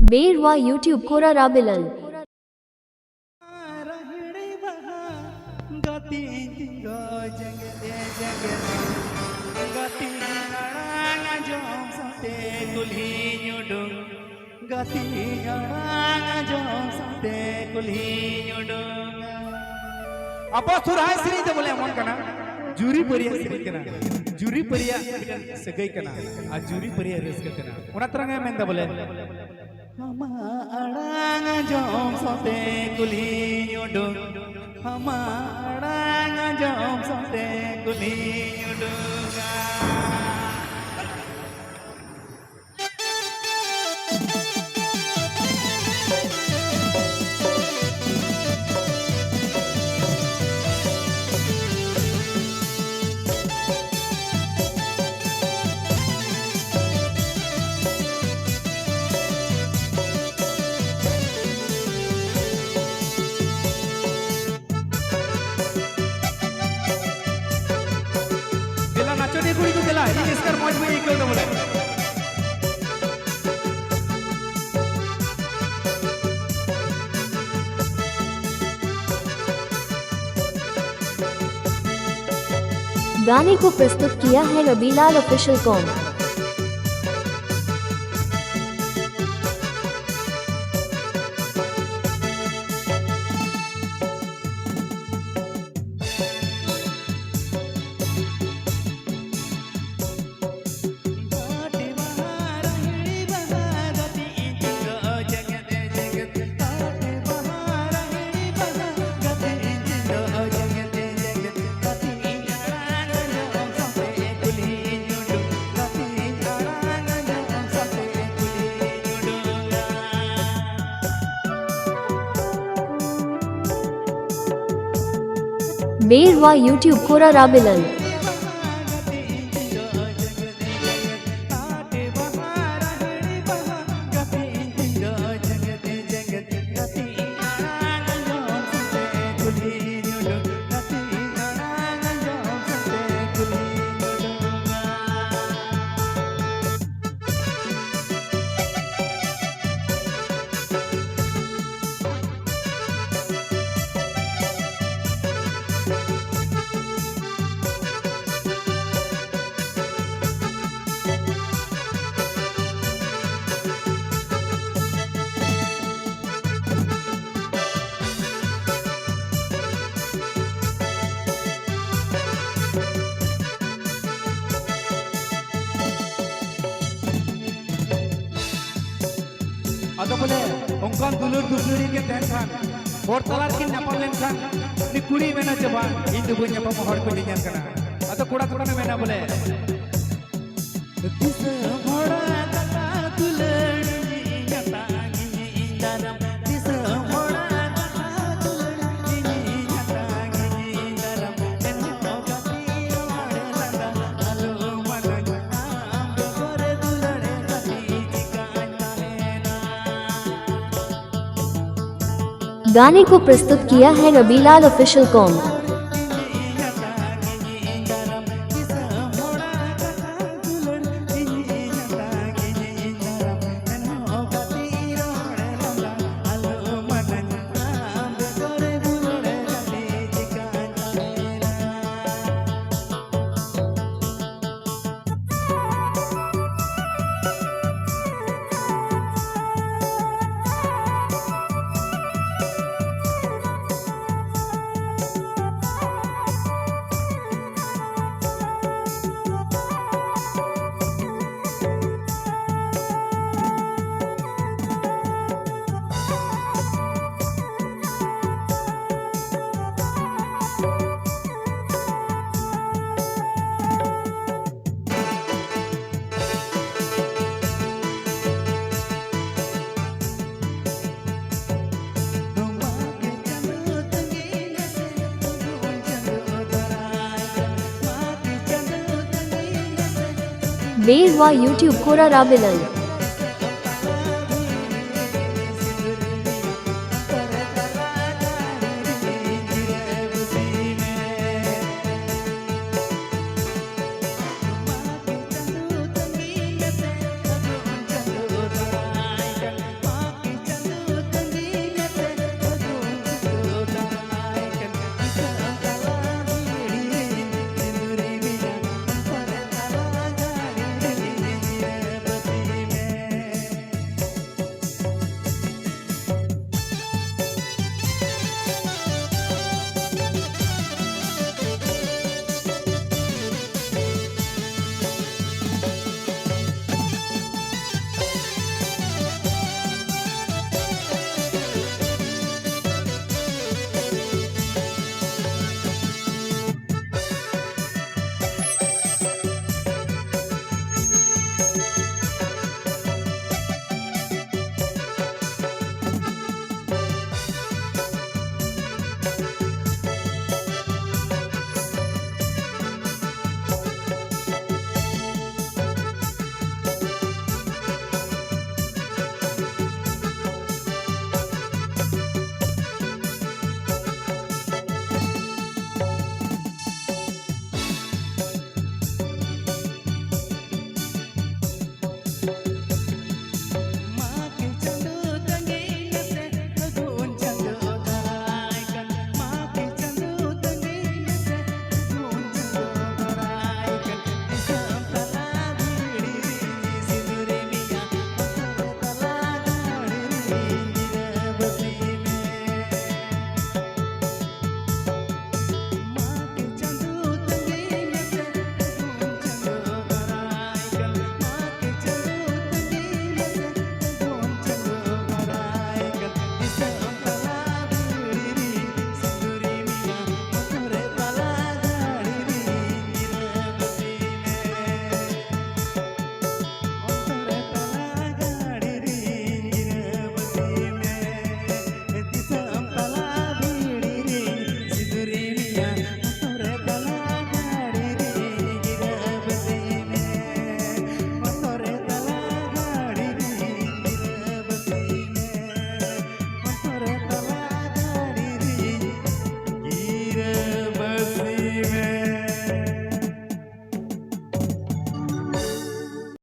Berwa YouTube Kora Rabilal. apa surah sering tu boleh aman kena juri periya sering kena juri periya segai kena juri periya reska kena orang terang yang menda boleh hama arang jom sote kuli nyodong hama arang jom sote kuli nyodong नाचो नी कुड़ी को दिला ये इसका मौज में निकल दो बोले गाने को प्रस्तुत किया है Rabilal official com. Berwa YouTube Kora Rabilal. Atau boleh ongkang dulur-duluri ke tenkan hor talar kin nyapal lenkan ni kuri mena coba hindu punya pemohon kunjungan kena atau kura-kura mena boleh गाने को प्रस्तुत किया है Rabilal official com. Berwa YouTube Kora Rabilal.